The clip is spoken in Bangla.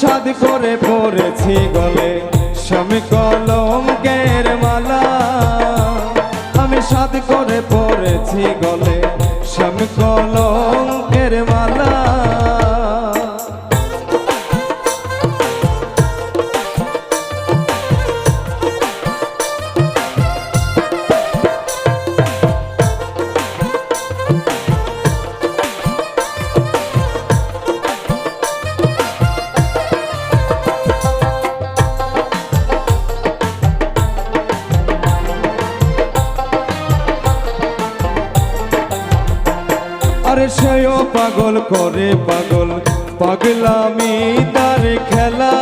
সাধ করে পড়েছি গলে স্বামী কলঙ্কের মালা। আমি সাধ করে পড়েছি গলে স্বামী কলঙ্কের মালা। আরে সেও পাগল করে পাগল পাগলামি তার খেলা।